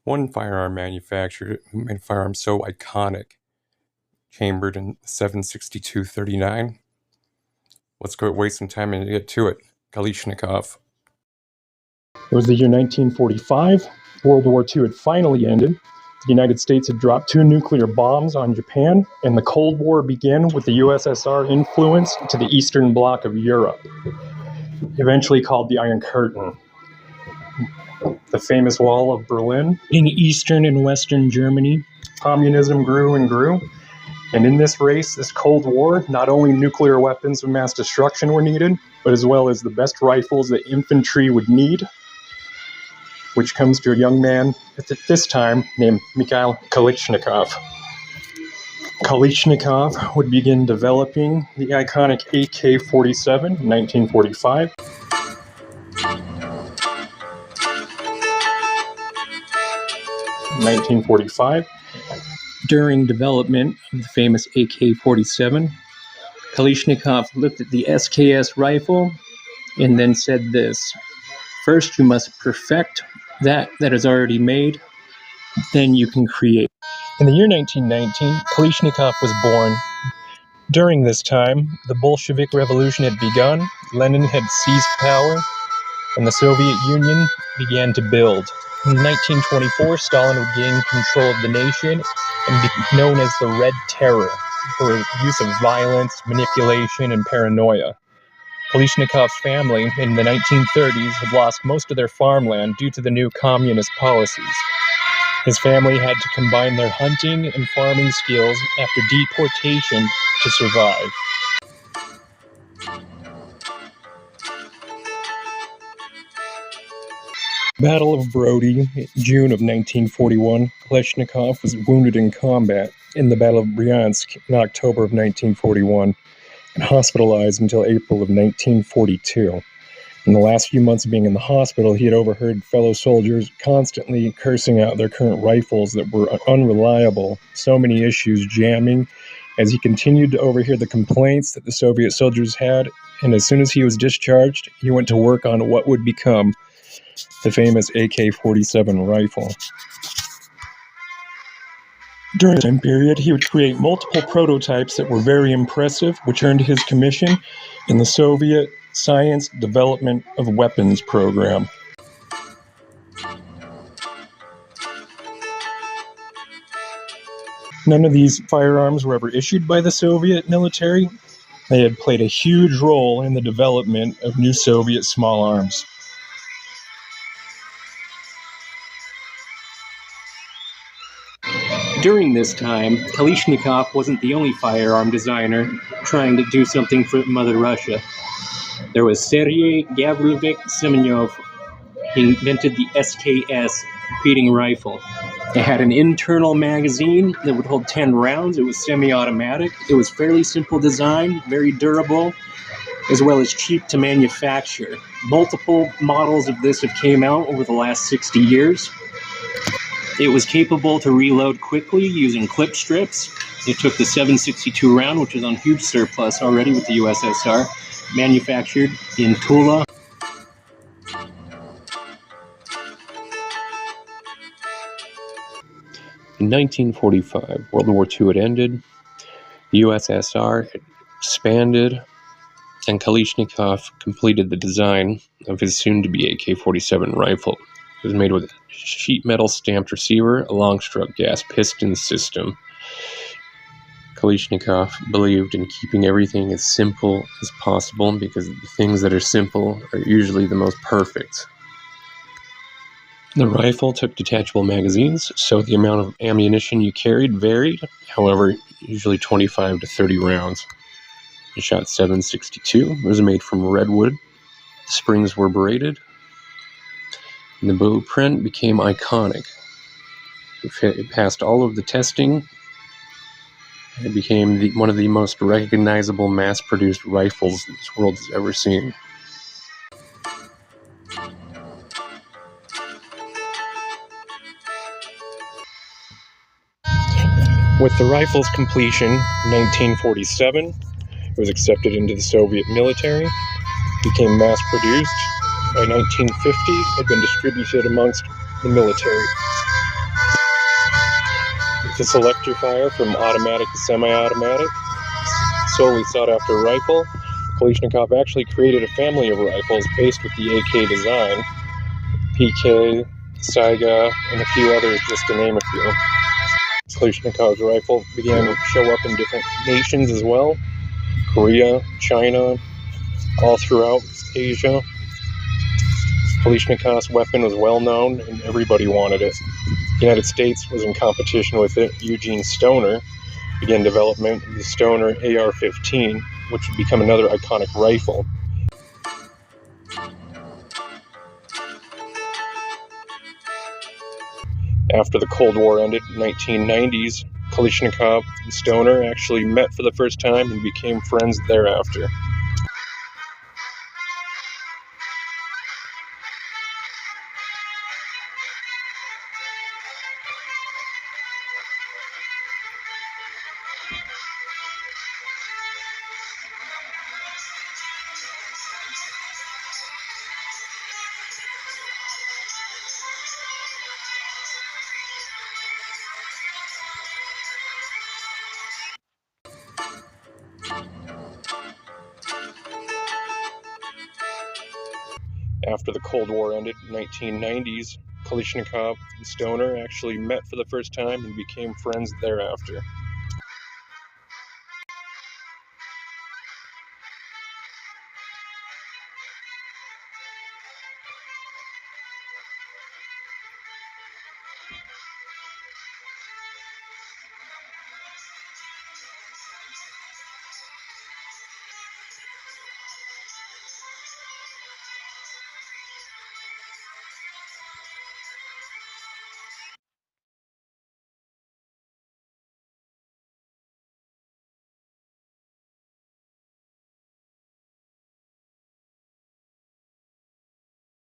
One firearm manufacturer who made firearms so iconic, chambered in 7.62-39. Let's go waste some time and get to it. Kalashnikov. It was the year 1945. World War II had finally ended. The United States had dropped 2 nuclear bombs on Japan, and the Cold War began with the USSR influence to the Eastern Bloc of Europe, eventually called the Iron Curtain. The famous Wall of Berlin. In Eastern and Western Germany, communism grew and grew. And in this race, this Cold War, not only nuclear weapons of mass destruction were needed, but as well as the best rifles that infantry would need, which comes to a young man at this time named Mikhail Kalashnikov. Kalashnikov would begin developing the iconic AK-47 in 1945. In 1945, during development of the famous AK-47, Kalashnikov looked at the SKS rifle and then said this: first you must perfect that is already made, then you can create. In the year 1919, Kalashnikov was born. During this time, the Bolshevik Revolution had begun, Lenin had seized power, and the Soviet Union began to build. In 1924, Stalin would gain control of the nation and be known as the Red Terror for use of violence, manipulation, and paranoia. Kalashnikov's family in the 1930s had lost most of their farmland due to the new communist policies. His family had to combine their hunting and farming skills after deportation to survive. Battle of Brody, June of 1941, Kalashnikov was wounded in combat in the Battle of Bryansk in October of 1941 and hospitalized until April of 1942. In the last few months of being in the hospital, he had overheard fellow soldiers constantly cursing out their current rifles that were unreliable, so many issues jamming, as he continued to overhear the complaints that the Soviet soldiers had, and as soon as he was discharged, he went to work on what would become the famous AK-47 rifle. During this time period, he would create multiple prototypes that were very impressive, which earned his commission in the Soviet Science Development of Weapons program. None of these firearms were ever issued by the Soviet military. They had played a huge role in the development of new Soviet small arms. During this time, Kalashnikov wasn't the only firearm designer trying to do something for Mother Russia. There was Sergei Gavrilovich Semenyov. He invented the SKS repeating rifle. It had an internal magazine that would hold 10 rounds. It was semi-automatic. It was fairly simple design, very durable, as well as cheap to manufacture. Multiple models of this have came out over the last 60 years. It was capable to reload quickly using clip strips. It took the 7.62 round, which was on huge surplus already with the USSR, manufactured in Tula. In 1945, World War II had ended, the USSR had expanded, and Kalashnikov completed the design of his soon-to-be AK-47 rifle. It was made with a sheet metal stamped receiver, a long-stroke gas piston system. Kalashnikov believed in keeping everything as simple as possible because the things that are simple are usually the most perfect. The rifle took detachable magazines, so the amount of ammunition you carried varied, however, usually 25 to 30 rounds. It shot 7.62. It was made from redwood. The springs were braided. And the blueprint became iconic. It passed all of the testing. It became one of the most recognizable mass-produced rifles this world has ever seen. With the rifle's completion in 1947, it was accepted into the Soviet military, became mass-produced. By 1950, it had been distributed amongst the military. to select your fire from automatic to semi-automatic, solely sought-after rifle. Kalashnikov actually created a family of rifles based with the AK design, PK, Saiga, and a few others, just to name a few. Kalashnikov's rifle began to show up in different nations as well, Korea, China, all throughout Asia. Kalashnikov's weapon was well known and everybody wanted it. The United States was in competition with it. Eugene Stoner began development of the Stoner AR-15, which would become another iconic rifle. After the Cold War ended in the 1990s, Kalashnikov and Stoner actually met for the first time and became friends thereafter. After the Cold War ended in the 1990s, Kalashnikov and Stoner actually met for the first time and became friends thereafter.